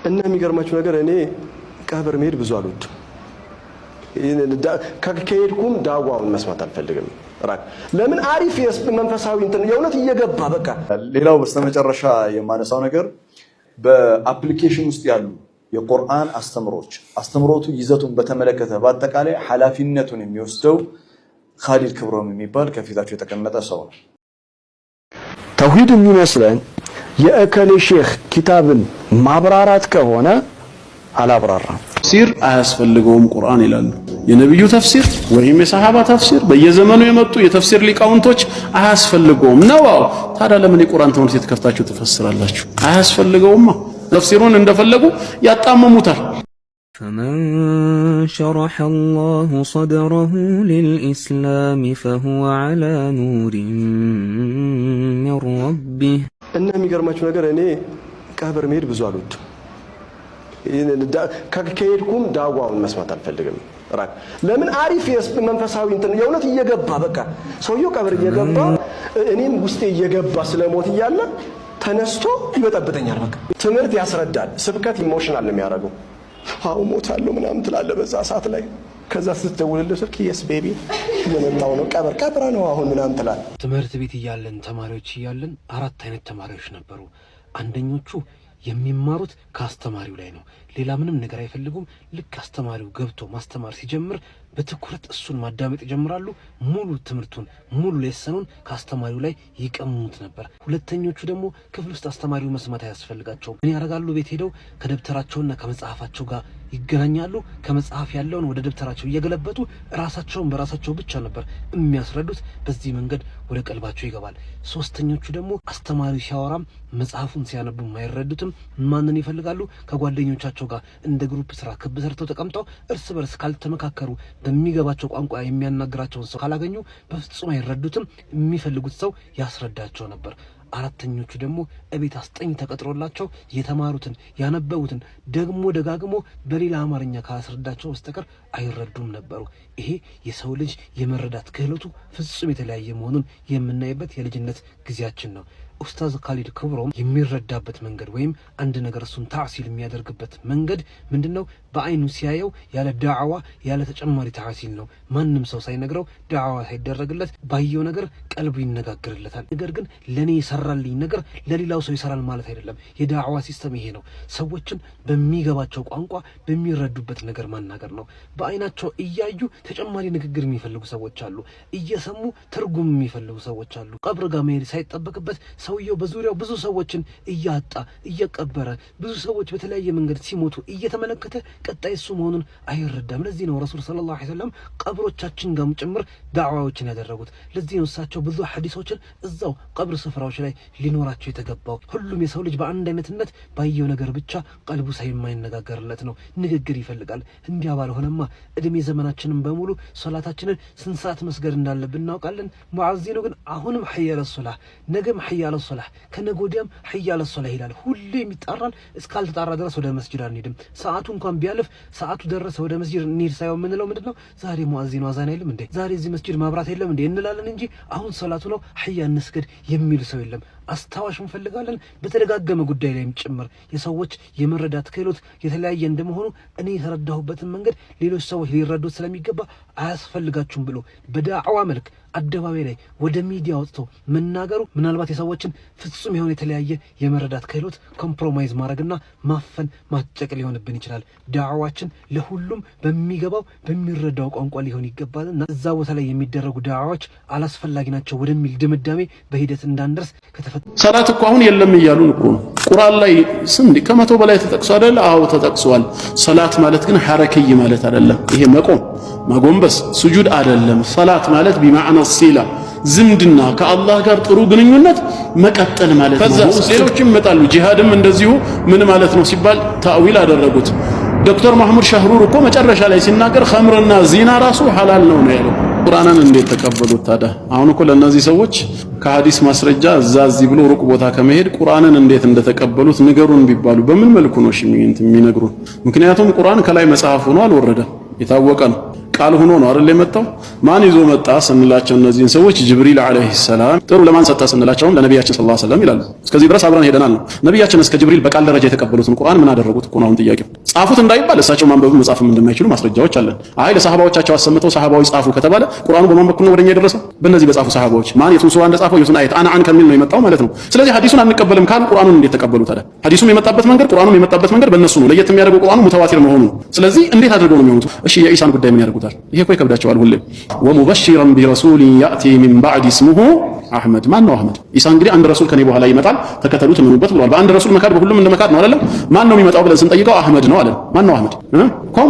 እና የሚገርማችሁ ነገር እኔ ቀብር መሄድ ብዙ አልወድም። ከሄድኩም ዳዋውን መስማት አልፈልግም። ለምን አሪፍ መንፈሳዊ እንትን የእውነት እየገባ በቃ። ሌላው በስተመጨረሻ የማነሳው ነገር በአፕሊኬሽን ውስጥ ያሉ የቁርአን አስተምሮቱ ይዘቱን በተመለከተ በአጠቃላይ ኃላፊነቱን የሚወስደው ኻሊድ ክብሮም የሚባል ከፊታቸው የተቀመጠ ሰው ነው። ተውሂድ የሚመስለን የእከሌ ሼክ ኪታብን ማብራራት ከሆነ አላብራራም። ተፍሲር አያስፈልገውም ቁርአን ይላሉ። የነብዩ ተፍሲር ወይም የሰሃባ ተፍሲር በየዘመኑ የመጡ የተፍሲር ሊቃውንቶች አያስፈልገውም ነው። ታዲያ ለምን የቁርአን ትምህርት የተከፍታችሁ ትፈስራላችሁ? አያስፈልገውማ። ተፍሲሩን እንደፈለጉ ያጣመሙታል። فمن شرح الله صدره للإسلام فهو على نور من ربه እና የሚገርማችሁ ነገር እኔ ቀብር መሄድ ብዙ አልወድም። ከሄድኩም ዳዋውን መስማት አልፈልግም። ለምን አሪፍ መንፈሳዊ እንትን የእውነት እየገባ በቃ ሰውየው ቀብር እየገባ እኔም ውስጤ እየገባ ስለሞት እያለ ተነስቶ ይበጠብጠኛል። በቃ ትምህርት ያስረዳል። ስብከት ኢሞሽናል ነው የሚያደርገው። አው ሞታለሁ ምናምን ትላለህ በዛ ሰዓት ላይ። ከዛ ስትደውልልህ ስልክ የስ ቤቢ የመጣው ነው ቀብር ነው አሁን ምናምን ትላለህ። ትምህርት ቤት እያለን ተማሪዎች እያለን አራት አይነት ተማሪዎች ነበሩ። አንደኞቹ የሚማሩት ከአስተማሪው ላይ ነው። ሌላ ምንም ነገር አይፈልጉም። ልክ አስተማሪው ገብቶ ማስተማር ሲጀምር በትኩረት እሱን ማዳመጥ ይጀምራሉ። ሙሉ ትምህርቱን ሙሉ ሌሰኑን ከአስተማሪው ላይ ይቀሙት ነበር። ሁለተኞቹ ደግሞ ክፍል ውስጥ አስተማሪው መስማት አያስፈልጋቸውም። ምን ያደርጋሉ? ቤት ሄደው ከደብተራቸውና ከመጽሐፋቸው ጋር ይገናኛሉ። ከመጽሐፍ ያለውን ወደ ደብተራቸው እየገለበጡ ራሳቸውን በራሳቸው ብቻ ነበር የሚያስረዱት። በዚህ መንገድ ወደ ቀልባቸው ይገባል። ሶስተኞቹ ደግሞ አስተማሪው ሲያወራም መጽሐፉን ሲያነቡ አይረዱትም። ማንን ይፈልጋሉ? ከጓደኞቻቸው ጋር እንደ ግሩፕ ስራ ክብ ሰርተው ተቀምጠው እርስ በርስ ካልተመካከሩ በሚገባቸው ቋንቋ የሚያናግራቸውን ሰው ካላገኙ በፍጹም አይረዱትም። የሚፈልጉት ሰው ያስረዳቸው ነበር። አራተኞቹ ደግሞ እቤት አስጠኝ ተቀጥሮላቸው የተማሩትን ያነበቡትን ደግሞ ደጋግሞ በሌላ አማርኛ ካላስረዳቸው በስተቀር አይረዱም ነበሩ። ይሄ የሰው ልጅ የመረዳት ክህሎቱ ፍጹም የተለያየ መሆኑን የምናይበት የልጅነት ጊዜያችን ነው። ኡስታዝ ኻሊድ ክብሮም የሚረዳበት መንገድ ወይም አንድ ነገር እሱን ታዕሲል የሚያደርግበት መንገድ ምንድነው? በአይኑ ሲያየው ያለ ዳዕዋ ያለ ተጨማሪ ታዕሲል ነው። ማንም ሰው ሳይነግረው ዳዕዋ ሳይደረግለት ባየው ነገር ቀልቡ ይነጋገርለታል። ነገር ግን ለኔ ይሰራልኝ ነገር ለሌላው ሰው ይሰራል ማለት አይደለም። የዳዕዋ ሲስተም ይሄ ነው። ሰዎችን በሚገባቸው ቋንቋ በሚረዱበት ነገር ማናገር ነው። በአይናቸው እያዩ ተጨማሪ ንግግር የሚፈልጉ ሰዎች አሉ። እየሰሙ ትርጉም የሚፈልጉ ሰዎች አሉ። ቀብር ጋር መሄድ ሳይጠበቅበት ሰውየው በዙሪያው ብዙ ሰዎችን እያጣ እየቀበረ ብዙ ሰዎች በተለያየ መንገድ ሲሞቱ እየተመለከተ ቀጣይ እሱ መሆኑን አይረዳም። ለዚህ ነው ረሱል ሰለላሁ ዐለይሂ ወሰለም ቀብሮቻችን ጋርም ጭምር ዳዕዋዎችን ያደረጉት። ለዚህ ነው እሳቸው ብዙ ሐዲሶችን እዛው ቀብር ስፍራዎች ላይ ሊኖራቸው የተገባው። ሁሉም የሰው ልጅ በአንድ አይነትነት ባየው ነገር ብቻ ቀልቡ ሳይማይነጋገርለት ነው። ንግግር ይፈልጋል። እንዲያ ባልሆነማ እድሜ ዘመናችንን በሙሉ ሶላታችንን ስንት ሰዓት መስገድ እንዳለብን እናውቃለን። ሙአዚኑ ግን አሁንም ሐይ አለ ሶላህ ነገም ሐይ አለ ሶላህ ከነጎዲያም ሐይ አለ ሶላህ ይላል። ሁሌም ይጣራል። እስካልተጣራ ድረስ ወደ መስጂድ አንሄድም። ሰዓቱ እንኳን ቢያልፍ ሰዓቱ ደረሰ ወደ መስጂድ እንሂድ ሳይሆን ምንለው ምንድነው? ዛሬ ሙአዚኑ አዛን አይልም እንዴ? ዛሬ እዚህ መስጂድ ማብራት የለም እንዴ እንላለን እንጂ አሁን ሶላቱ ነው ሐይ እንስገድ የሚል ሰው የለም። አስታዋሽ እንፈልጋለን። በተደጋገመ ጉዳይ ላይም ጭምር የሰዎች የመረዳት ክህሎት የተለያየ እንደመሆኑ እኔ የተረዳሁበትን መንገድ ሌሎች ሰዎች ሊረዱት ስለሚገባ አያስፈልጋችሁም ብሎ በዳዕዋ መልክ አደባባይ ላይ ወደ ሚዲያ ወጥቶ መናገሩ ምናልባት የሰዎችን ፍጹም የሆነ የተለያየ የመረዳት ክህሎት ኮምፕሮማይዝ ማድረግና ማፈን ማጨቅ ሊሆንብን ይችላል። ዳዕዋችን ለሁሉም በሚገባው በሚረዳው ቋንቋ ሊሆን ይገባልና እዛ ቦታ ላይ የሚደረጉ ዳዕዋዎች አላስፈላጊ ናቸው ወደሚል ድምዳሜ በሂደት እንዳንደርስ ሰላት እኮ አሁን የለም እያሉን እኮ ነው። ቁርአን ላይ ስንት ከመቶ በላይ ተጠቅሶ አይደል? አዎ ተጠቅሷል። ሰላት ማለት ግን ሐረከይ ማለት አይደለም። ይሄ መቆም ማጎንበስ ስጁድ አይደለም። ሰላት ማለት ቢማዕና ሲላ ዝምድና ከአላህ ጋር ጥሩ ግንኙነት መቀጠል ማለት ነው። ከዛ ሌሎችም ይመጣሉ። ጂሃድም እንደዚሁ ምን ማለት ነው ሲባል ታዊል አደረጉት። ዶክተር መሐመድ ሻህሩር እኮ መጨረሻ ላይ ሲናገር ኸምርና ዚና ራሱ ሐላል ነው ነው ያለው። ቁርአንን እንዴት ተቀበሉት ታዲያ? አሁን እኮ ለነዚህ ሰዎች ከሐዲስ ማስረጃ እዚህ ብሎ ሩቅ ቦታ ከመሄድ ቁርአንን እንዴት እንደተቀበሉት ንገሩን ቢባሉ በምን መልኩ ነው የሚነግሩን? ምክንያቱም ቁርአን ከላይ መጽሐፍ ሆኖ አልወረደም፣ የታወቀ ነው። ቃል ሆኖ ነው አይደል የመጣው? ማን ይዞ መጣ ስንላቸው እነዚህን ሰዎች ጅብሪል አለይሂ ሰላም። ጥሩ ለማን ሰጣ ስንላቸው ለነቢያችን ሰለላሁ ዐለይሂ ወሰለም ይላሉ። እስከዚህ ድረስ አብረን ሄደናል ነው። ነቢያችን እስከ ጅብሪል በቃል ደረጃ የተቀበሉትን ቁርአን ምን አደረጉት እኮ ነው አሁን ጥያቄው። ጻፉት እንዳይባል እሳቸው ማንበብ መጻፍም እንደማይችሉ ማስረጃዎች አለን። አይ ለሰሃባዎቻቸው አሰምተው ሰሃባዎች ጻፉ ከተባለ ቁርአኑ በማን በኩል ነው ወደኛ የደረሰው? በእነዚህ በጻፉ ሰሃባዎች። ማን የቱን ሱራ እንደጻፈው የቱን አየት አን ከሚል ነው የመጣው ማለት ነው። ስለዚህ ሐዲሱን አንቀበልም ካሉ ቁርአኑን እንዴት ተቀበሉ ታዲያ? ሐዲሱም የመጣበት መንገድ ቁርአኑም የመጣበት መንገድ በእነሱ ነው። ለየት የሚያደርገው ቁርአኑ ሙተዋቲር መሆኑ ነው። ስለዚህ እንዴት አድርገው ነው የሚሆኑት? እሺ የኢሳን ጉዳይ ምን ያደርጉታል? ይሄ እኮ ይከብዳቸዋል ሁሌ። ወሙበሽረን ቢረሱሊን ያእቲ ሚን ባዕድ እስሙሁ አህመድ። ማን ነው አህመድ? ኢሳ እንግዲህ አንድ ረሱል ከኔ በኋላ ይመጣል ተከተሉት እመኑበት ብሏል። በአንድ ረሱል መካድ በሁሉም እንደመካድ ነው አይደለም? ማን ነው የሚመጣው ብለን ስንጠይቀው አህመድ ነው አለን። ማን ነው አህመድ?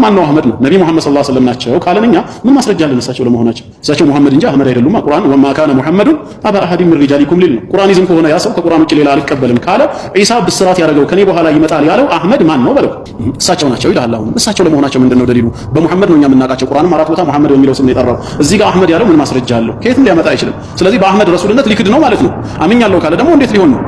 ማን ነው አህመድ ነው? ነብይ መሐመድ ሰለላሁ ዐለይሂ ወሰለም ናቸው ካለን እኛ ምን ማስረጃ አለን እሳቸው ለመሆናቸው? እሳቸው መሐመድ እንጂ አህመድ አይደሉም። ቁርአን ወማ ካነ ሙሐመዱን አባ አሐድ ሚን ሪጃሊኩም ሊል ነው። ቁርአን ይዝም ከሆነ ያ ሰው ከቁርአን ውጭ ሌላ አልቀበልም ካለ ኢሳ ብስራት ያደረገው ከኔ በኋላ ይመጣል ያለው አህመድ ማን ነው በለው። እሳቸው ናቸው ይላል። አሁን እሳቸው ለመሆናቸው ምንድነው ደሊሉ? በሙሐመድ ነው እኛ የምናውቃቸው። ቁርአንም አራት ቦታ ሙሐመድ በሚለው ስም ነው የጠራው። እዚህ ጋር አህመድ ያለው ምን ማስረጃ አለው? ከየትም ሊያመጣ አይችልም። ስለዚህ በአህመድ ረሱልነት ሊክድ ነው ማለት ነው። አምኛለሁ ካለ ደግሞ እንዴት ሊሆን ነው?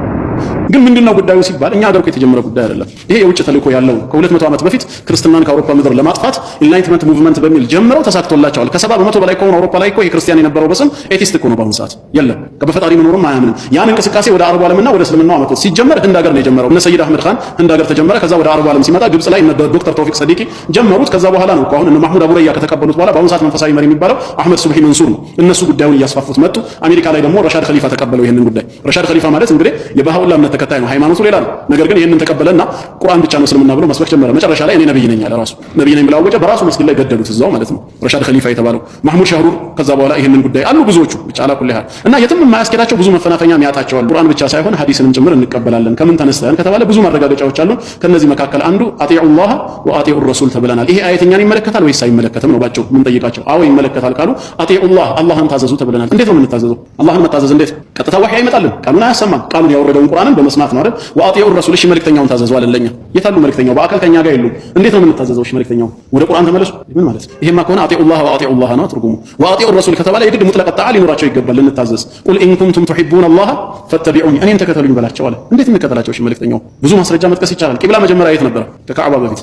ግን ምንድነው ጉዳዩ ሲባል እኛ ሀገር እኮ የተጀመረ ጉዳይ አይደለም። ይሄ የውጭ ተልእኮ ያለው ከ200 ዓመት በፊት ክርስትናን ከአውሮፓ ምድር ለማጥፋት ኢንላይትመንት ሙቭመንት በሚል ጀምረው ተሳክቶላቸዋል። ከ70 በመቶ በላይ ከሆነ አውሮፓ ላይ እኮ የክርስቲያን የነበረው በስም ኤቲስት እኮ ነው በአሁኑ ሰዓት የለም። በፈጣሪ መኖርም አያምንም። ያን እንቅስቃሴ ወደ አረቡ ዓለምና ወደ እስልምናው አመጡት። ሲጀመር ህንድ ሀገር ነው የጀመረው። እነ ሰይድ አህመድ ኻን ህንድ ሀገር ተጀመረ። ከዛ ወደ አረቡ ዓለም ሲመጣ ግብጽ ላይ እነ ዶክተር ተውፊቅ ሰዲቂ ጀመሩት። ከዛ በኋላ ነው አሁን እነ ማህሙድ አቡረያ ከተቀበሉት በኋላ በአሁኑ ሰዓት መንፈሳዊ መሪ የሚባለው አህመድ ሱብሂ መንሱር ነው። እነሱ ጉዳዩን እያስፋፉት መጡ። አሜሪካ ላይ ደግሞ ረሻድ ኸሊፋ ተቀበለው ይሄንን ጉዳይ። ረሻድ ኸሊፋ ማለት እንግዲህ የባህኡላ እምነት ተከታይ ነው። ሃይማኖቱ ሌላ ነው። ነገር ግን ይሄንን ተቀበለና ቁርአን ብቻ ነው እስልምና ብሎ መስበክ ጀመረ። መጨረሻ ላይ እኔ ነብይ ነኝ አለ። ራሱ ነብይ ነኝ ብለው አወጀ። በራሱ መስጊድ ላይ ገደሉት እዛው ማለት ነው ረሻድ ኸሊፋ የተባለው ማህሙድ ሻህሩር። ከዛ በኋላ ይሄንን ጉዳይ አሉ ብዙዎቹ ብቻ አላኩል ያህል እና የትም የማያስኬዳቸው ብዙ መፈናፈኛ የሚያጣቸዋል። ቁርአን ብቻ ሳይሆን ሐዲስንም ጭምር እንቀበላለን። ከምን ተነስተን ከተባለ ብዙ ማረጋገጫዎች አሉ። ከነዚህ መካከል አንዱ አጢኡላህ ወአጢኡ ረሱል ተብለናል። ይሄ አየት እኛን ይመለከታል ወይስ አይመለከትም ነው ባቸው ምን ጠይቃቸው። አዎ ይመለከታል ካሉ አጢኡላህ አላህን ታዘዙ ተብለናል። እንዴት ነው የምንታዘዘው? አላህን መታዘዝ እንዴት? ቀጥታ ወህይ አይመጣልን? ቃሉን አያሰማም። ቃሉን ያወረደውን ቁርአንን በመስማት ነው አይደል? ወአጢኡ ረሱል እሺ መልእክተኛውን ታዘዙ አለለኛ። የታሉ መልእክተኛው? በአካል ከኛ ጋር የሉም። እንዴት ነው የምንታዘዘው? እሺ መልእክተኛው ወደ ቁርአን ተመለሱ። ምን ማለት ነው? ይሄማ ከሆነ አጢኡላህ ወአጢኡላህ ነው ትርጉሙ። ወአጢኡ ረሱል ከተባለ የግድ ሙጥለቅ ጣዓ ሊኖራቸው ይገባል ልንታዘዝ። ቁል ኢን ኩንቱም ቱሒቡነ አላህ ፈተቢዑኒ እኔን ተከተሉኝ በላቸው አለ። እንዴት እንከተላቸው? እሺ መልእክተኛው ብዙ ማስረጃ መጥቀስ ይቻላል። ቂብላ መጀመሪያ የት ነበረ? ከካዕባ በፊት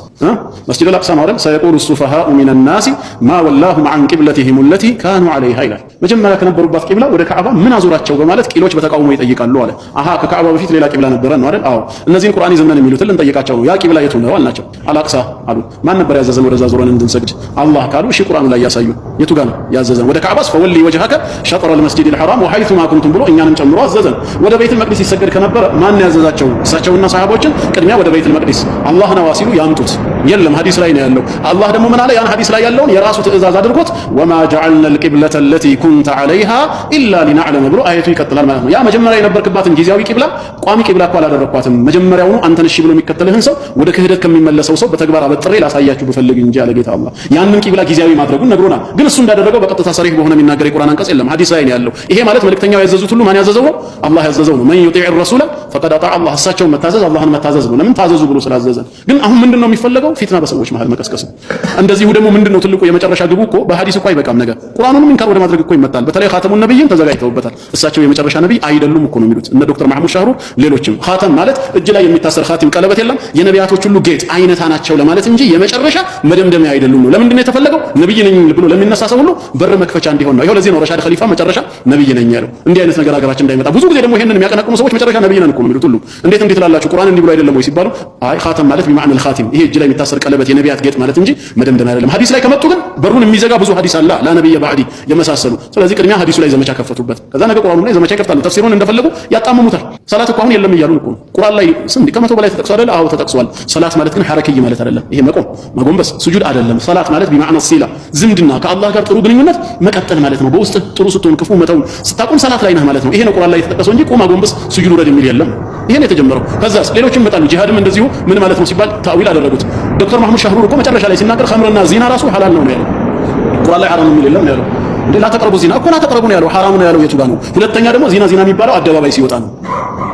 መስጂዱል አቅሳ ነው አይደል? ሰየቁሉ ሱፈሃኡ ሚነን ናሲ ማ ወላሁም ዐን ቂብለቲሂም አለቲ ካኑ ዐለይሃ ይላል። መጀመሪያ ከነበሩባት ቂብላ ወደ ካዕባ ምን አዞራቸው በማለት ቂሎች በተቃውሞ ይጠይቃሉ አለ። አሃ ከካዕባ በፊት ሌላ ቂብላ ነበረ ነው አይደል? አዎ እነዚህን ቁርአን ይዘምነን የሚሉትን ልንጠይቃቸው ነው። ያ ቂብላ የቱ ነው አልናቸው። አልአቅሳ አሉ። ማን ነበር ያዘዘን ወደዛ ዞረን እንድንሰግድ? አላህ ካሉ እሺ ቁርአኑ ላይ ያሳዩ። የቱ ጋር ነው ያዘዘን? ወደ ካዕባስ ፈወሊ ወጅሀከ ሸጥረል መስጂዲል ሐራም ወሐይቱማ ኩንቱም ብሎ እኛንም ጨምሮ አዘዘን። ወደ ቤተል መቅዲስ ይሰገድ ከነበረ ማን ያዘዛቸው? እሳቸውና ሰሃቦችን ቅድሚያ ወደ ቤተል መቅዲስ አላህ ነው ሲሉ ያምጡት። የለም ሐዲስ ላይ ነው ያለው። አላህ ደግሞ ምን አለ? ያን ሐዲስ ላይ ያለውን የራሱ ትእዛዝ አድርጎት ወማ ጀዐልነል ቂብለተ አለቲ ኩንተ ዐለይሃ ኢላ ሊነዕለመ ብሎ አየቱ ይቀጥላል ማለት ነው። ያ መጀመሪያ የነበርክባትን ጊዜያዊ ቂብላ ቋሚ ቂብላ እኮ አላደረኳትም። መጀመሪያውኑ አንተን እሺ ብሎ የሚከተልህን ሰው ወደ ክህደት ከሚመለሰው ሰው በተግባር አበጥሬ ላሳያችሁ ብፈልግ እንጂ አለ ጌታ አላህ። ያንን ቂብላ ጊዜያዊ ማድረጉን ነግሮናል። ግን እሱ እንዳደረገው በቀጥታ ሰሪህ በሆነ የሚናገር የቁርአን አንቀጽ የለም። ሐዲስ ላይ ነው ያለው። ይሄ ማለት መልእክተኛው ያዘዙት ሁሉ ማን ያዘዘው ነው? አላህ ያዘዘው ነው። መን ዩጢዕ ረሱለ ፈቀድ አጣዕ አላህ። እሳቸውን መታዘዝ አላህን መታዘዝ ነው። ለምን ታዘዙ ብሎ ስላዘዘን። ግን አሁን ምንድነው የሚፈለገው? ፊትና በሰዎች መሃል መቀስቀስ። እንደዚሁ ደግሞ ምንድነው ትልቁ የመጨረሻ ግቡ እኮ በሐዲስ እኮ አይበቃም ነገር ቁርአኑንም ኢንካር ወደ ማድረግ እኮ ይመጣል። በተለይ ኻተሙን ነብይን ተዘጋጅተውበታል። እሳቸው የመጨረሻ ነብይ አይደሉም እኮ ነው የሚሉት እነ ዶክተር ማህሙድ ሻህሩ ሌሎችም። ኻተም ማለት እጅ ላይ የሚታሰር ኻቲም ቀለበት የለም የነቢያቶች ሁሉ ጌጥ አይነታ ናቸው ለማለት እንጂ የመጨረሻ መደምደሚያ አይደሉም ነው። ለምንድን ነው የተፈለገው? ነብይ ነኝ ብሎ ለሚነሳ ሰው ሁሉ በር መክፈቻ እንዲሆን ነው። ይሄው ለዚህ ነው ረሻድ ኸሊፋ መጨረሻ ነብይ ነኝ ያለው። እንዲህ አይነት ነገር ሀገራችን እንዳይመጣ ብዙ ጊዜ ደግሞ ይሄንን የሚያቀነቅኑ ሰዎች መጨረሻ ነብይ ነን እኮ ነው የሚሉት ሁሉ። እንዴት ላላችሁ ቁርአን እንዲህ ብሎ አይደለም ወይ ሲባሉ አይ ኻተም ማለት ቢማዕነል ኻቲም ይሄ እጅ ላይ የሚታሰር ቀለበት የነቢያት ጌጥ ማለት እንጂ መደምደሚያ አይደለም። ሐዲስ ላይ ከመጡ ግን በሩን የሚዘጋ ብዙ ሐዲስ አለ ለነብይ ባዕዲ የመሳሰሉ። ስለዚህ ቅድሚያ ሐዲሱ ላይ ዘመቻ ከፈቱበት። ከዛ ነገ ቁርአኑ ላይ ዘመቻ ይከፍታሉ። ተፍሲሩን እንደፈለጉ ያጣመሙታል። ሰላት እኮ አሁን የለም እያሉን እኮ ነው። ቁርአን ላይ ስንት ከመቶ በላይ ተጠቅሷል አይደል? አዎ ተጠቅሷል። ሰላት ማለት ግን ሐረከይ ማለት አይደለም። ይሄ መቆም ማጎንበስ ሱጁድ አይደለም። ሰላት ማለት ቢማዕና ሲላ ዝምድና ከአላህ ጋር ጥሩ ግንኙነት መቀጠል ማለት ነው። በውስጥ ጥሩ ስትሆን ክፉ መተውን ስታቆም ሰላት ላይ ነህ ማለት ነው። ይሄ ነው ቁርአን ላይ የተጠቀሰው እንጂ ቁም አጎንበስ ሱጁድ ውረድ የሚል የለም። ይሄ ነው የተጀመረው። ከዛስ ሌሎችም ይመጣሉ። ጂሃድም እንደዚሁ ምን ማለት ነው ሲባል ታዊል አደረጉት። ዶክተር ማህሙድ ሻህሩር እኮ መጨረሻ ላይ ሲናገር ኸምርና ዚና ራሱ ሐላል ነው ያለው። ቁርአን ላይ ሐራም የሚል የለም ያለው። እንዴ ላ ተቅረቡ ዚና እኮ ላ ተቅረቡ ነው ያለው። ሐራም ነው ያለው የቱ ጋር ነው? ሁለተኛ ደግሞ ዚና የሚባለው አደባባይ ሲወጣ ነው።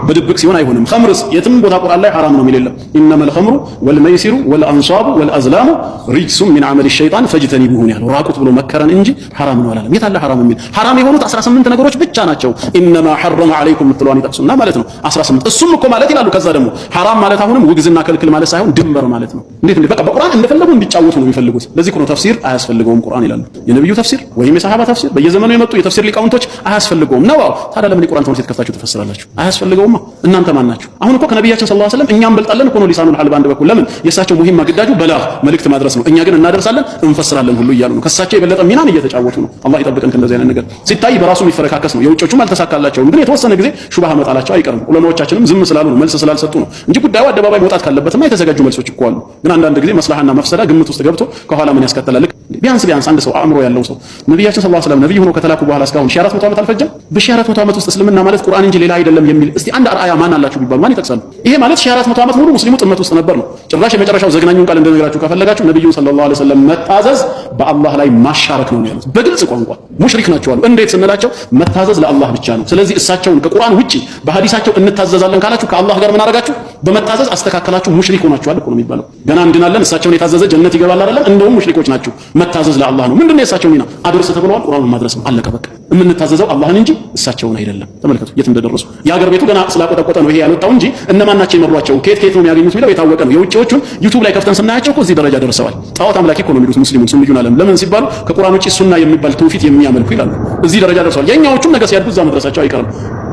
በድብቅ ሲሆን አይሆንም። ኸምርስ የትም ቦታ ቁርአን ላይ ሐራም ነው የሚል የለም። ኢነመል ኸምሩ ወልመይሲሩ ወልአንሷቡ ወልአዝላሙ ሪጅሱም ሚን ዐመሊ ሸይጣን ፈጅተኒቡሁ ያለው ራቁት ብሎ መከረን እንጂ ሐራም ነው አላለም። የት አለ ሐራም የሚል? ሐራም የሆኑት 18 ነገሮች ብቻ ናቸው። ኢነማ ሐረመ ዐለይኩም ምትለዋን ይጠቅሱና ማለት ነው 18። እሱም እኮ ማለት ይላሉ ከዛ ደግሞ ሐራም ማለት አሁንም ውግዝና ከልክል ማለት ሳይሆን ድንበር ማለት ነው። እንዴት በቃ በቁርአን እንደፈለጉ እንዲጫወቱ ነው የሚፈልጉት። ለዚህ እኮ ነው ተፍሲር አያስፈልገውም ቁርአን ይላሉ። የነብዩ ተፍሲር ወይም የሰሃባ ተፍሲር በየዘመኑ የመጡ የተፍሲር ሊቃውንቶች አያስፈልገውም ነው። ታዲያ ለምን የቁርአን ትምህርት ከፍታችሁ ትፈስራላችሁ? አያስፈልገውማ። እናንተ ማን ናችሁ? አሁን እኮ ከነብያችን ሰለላሁ ዐለይሂ ወሰለም እኛም በልጣለን እኮ ነው ሊሳኑል ሐል በአንድ በኩል። ለምን የእሳቸው ሙሂማ ግዳጁ በላግ መልእክት ማድረስ ነው። እኛ ግን እናደርሳለን እንፈስራለን ሁሉ እያሉ ነው። ከእሳቸው የበለጠ ሚናን እየተጫወቱ ነው። አላህ ይጠብቀን ከእንደዚህ አይነት ነገር። ሲታይ በራሱ የሚፈረካከስ ነው። የውጮቹም አልተሳካላቸውም፣ ግን የተወሰነ ጊዜ ሹባህ መጣላቸው አይቀርም። ዑለማዎቻችንም ዝም ስላሉ ነው፣ መልስ ስላልሰጡ ነው እንጂ ጉዳዩ አደባባይ መውጣት ካለበትማ የተዘጋጁ መልሶች እኮ አሉ። ግን አንዳንድ ጊዜ መስላህና መፍሰዳ ግምት ውስጥ ገብቶ ከኋላ ምን ያስከተላል? ቢያንስ አንድ ሰው አእምሮ ያለው ሰው ነብያችን ሰለላሁ ዐለይሂ ወሰለም ነብይ ሆኖ ከተላኩ በኋላ እስካሁን 1400 ዓመት አልፈጀም? በ1400 ዓመት ውስጥ እስልምና ማለት ቁርአን እንጂ ሌላ አይደለም የሚል እስቲ አንድ አርአያ ማን አላችሁ ቢባል ማን ይጠቅሳሉ? ይሄ ማለት 1400 ዓመት ሙሉ ሙስሊሙ ጥመት ውስጥ ነበር ነው። ጭራሽ የመጨረሻው ዘግናኙን ቃል እንደነገራችሁ ከፈለጋችሁ ነብዩ ሰለላሁ ዐለይሂ ወሰለም መታዘዝ በአላህ ላይ ማሻረክ ነው ያሉት። በግልጽ ቋንቋ ሙሽሪክ ናቸው አሉ። እንዴት ስንላቸው መታዘዝ ለአላህ ብቻ ነው። ስለዚህ እሳቸውን ከቁርአን ውጪ በሐዲሳቸው እንታዘዛለን ካላችሁ ከአላህ ጋር ምን አደረጋችሁ? በመታዘዝ አስተካከላችሁ ሙሽሪክ ሆናችኋል እኮ ነው የሚባለው። ገና እንድናለን እሳቸውን የታዘዘ ጀነት ይገባል አይደለም? እንደውም ሙሽሪኮች ናቸው። መታዘዝ ለአላህ ነው። ምንድነው የእሳቸው ሚና? አድርስ ተብለዋል። ቁርአኑን ማድረስ ነው። አለቀ በቃ። የምንታዘዘው አላህን እንጂ እሳቸውን አይደለም። ተመልከቱ የት እንደደረሱ። የሀገር ቤቱ ገና ስላቆጠቆጠ ነው ይሄ ያልወጣው እንጂ እነማን ናቸው የመሯቸው? ከየት ነው የሚያገኙት የሚለው የታወቀ ነው። የውጪዎቹን ዩቲዩብ ላይ ከፍተን ስናያቸው እኮ እዚህ ደረጃ ደርሰዋል። ጣዖት አምላኪ እኮ ነው የሚሉት ሙስሊሙን ሱንዩን ዓለም። ለምን ሲባሉ ከቁርአን ውጪ ሱና የሚባል ትውፊት የሚያመልኩ ይላሉ። እዚህ ደረጃ ደርሰዋል። የኛዎቹም ነገ ሲያድጉ እዛ መድረሳቸው አይቀርም።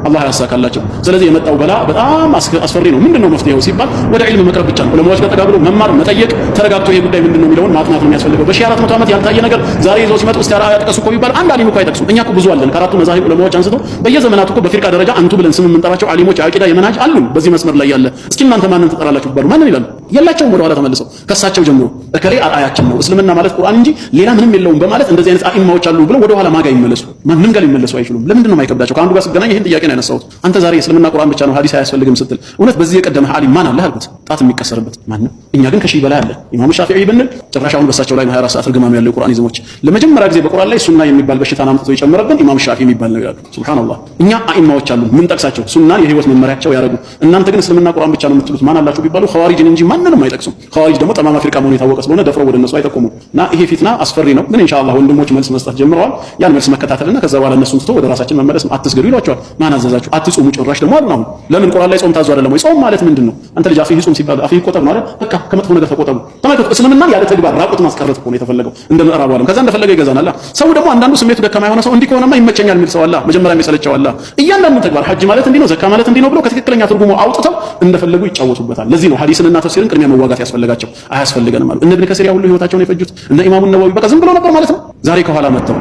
አላህ ያሳካላቸው። ስለዚህ የመጣው በላ በጣም አስፈሪ ነው። ምንድነው መፍትሄው ሲባል ወደ ዒልም መቅረብ ብቻ ነው። ዑለማዎች ጋር ተጋብሎ መማር፣ መጠየቅ፣ ተረጋግቶ ይሄ ጉዳይ ምንድነው የሚለውን ማጥናት ነው የሚያስፈልገው። በ1400 ዓመት ያልታየ ነገር ዛሬ ይዘው ሲመጡ እስቲ አርአያ ጥቀሱ እኮ ቢባል አንድ አሊም እኮ አይጠቅሱም። እኛ እኮ ብዙ አለን። ከአራቱ መዛሂብ ዑለማዎች አንስቶ በየዘመናቱ እኮ በፊርቃ ደረጃ አንቱ ብለን ስም የምንጠራቸው አሊሞች የአቂዳ የመናጅ አሉን በዚህ መስመር ላይ ያለ። እስኪ እናንተ ማንን ትጠራላችሁ ቢባሉ ማንን ይላሉ? የላቸውም። ወደ ኋላ ተመልሰው ከሳቸው ጀምሮ እከሌ አርአያችን ነው እስልምና ማለት ቁርአን እንጂ ሌላ ምንም የለውም በማለት እንደዚህ አይነት አኢማዎች አሉ ብለው ወደ ኋላ ማጋ ይመለሱ። ማንም ጋር ሊመለሱ አይችሉም። ለምንድን ነው የማይከብዳቸው? ከአንዱ ጋር ስገናኝ ይሄን ጥያቄ ነው ያነሳሁት። አንተ ዛሬ እስልምና ቁርአን ብቻ ነው ሐዲስ አያስፈልግም ስትል እውነት በዚህ የቀደመ ዓሊም ማን አለ አልኩት። ጣት የሚቀሰርበት ማንም። እኛ ግን ከሺህ በላይ አለ። ኢማሙ ሻፊዒ ብንል ጭራሽ አሁን በሳቸው ላይ 24 ሰዓት እርግማኑ ያለው ቁርአን ይዘሞች ለመጀመሪያ ጊዜ በቁርአን ላይ ሱና የሚባል በሽታን አምጥቶ የጨመረብን ኢማሙ ሻፊዒ የሚባል ነው ያሉ። ሱብሃንአላህ። እኛ አኢማዎች አሉ ምን ጠቅሳቸው ሱናን የህይወት መመሪያቸው ያደረጉ። እናንተ ግን እስልምና ቁርአን ብቻ ነው የምትሉት ማን አላችሁ ቢባሉ ኸዋሪጅን እንጂ ማንንም አይጠቅሱም። ኸዋሪጅ ደግሞ ጠማማ ፊርቃ መሆኑ የታወቀ ስለሆነ ደፍረው ወደ እነሱ አይጠቁሙም። እና ይሄ ፊትና አስፈሪ ነው። ግን ኢንሻአላህ ወንድሞች መልስ መስጠት ጀምረዋል። ያን መልስ መከታተልና ከዛ በኋላ እነሱን ትቶ ወደ ራሳችን መመለስ። አትስገዱ ይሏቸዋል። ማን አዘዛችሁ? አትጾሙ ጭራሽ ደግሞ አሉ። አሁን ለምን ቁርአን ላይ ጾም ታዟል አይደለም ወይ? ጾም ማለት ምንድነው? አንተ ልጅ አፍህ ጾም ሲባል አፍህ ቆጠብ ነው አይደል? በቃ ከመጥፎ ነገር ተቆጠቡ። ተመልከቱ እስልምናን ያለ ተግባር ራቁት ማስቀረት እኮ ነው የተፈለገው እንደ ምዕራቡ ዓለም። ከዛ እንደፈለገ ይገዛናል። ሰው ደግሞ አንዳንዱ ስሜቱ ደካማ የሆነ ሰው እንዲህ ከሆነማ ይመቸኛል የሚል ሰው አለ። መጀመሪያ የሚሰለቸው አለ። እያንዳንዱ ተግባር ሐጅ ማለት እንዲህ ነው፣ ዘካ ማለት እንዲህ ነው ብሎ ከትክክለኛ ትርጉሙ አውጥተው እንደፈለጉ ይጫወቱበታል። ለዚህ ነው ሐዲስንና ተፍሲርን ቅድሚያ መዋጋት ያስፈልጋቸው። አያስፈልገንም አሉ። እነ ኢብኑ ከሲር ሁሉ ህይወታቸውን የፈጁት እነ ኢማሙ ነወዊ በቃ ዝም ብሎ ነበር ማለት ነው። ዛሬ ከኋላ መጥተው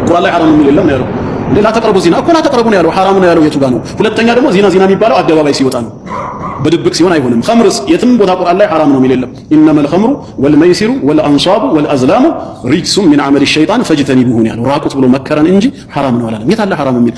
ቁርአን ላይ ሐራም የሚል የለም ነው ያለው። ላ ተቅረቡ ዚና እኮ ላ ተቅረቡ ነው ያለው። ሐራም ነው ያለው የቱ ጋር ነው? ሁለተኛ ደግሞ ዚና የሚባለው አደባባይ ሲወጣ ነው። በድብቅ ሲሆን አይሆንም። ኸምርስ የትም ቦታ ቁርአን ላይ ሐራም ነው የሚል የለም። ኢነመል ኸምሩ ወልመይሲሩ ወልአንሷቡ ወልአዝላሙ ሪጅሱም ሚን ዐመሊ ሸይጣን ፈጅተኒቡሁ ያለው ራቁት ብሎ መከረን እንጂ ሐራም ነው አላለም። የት አለ ሐራም የሚል?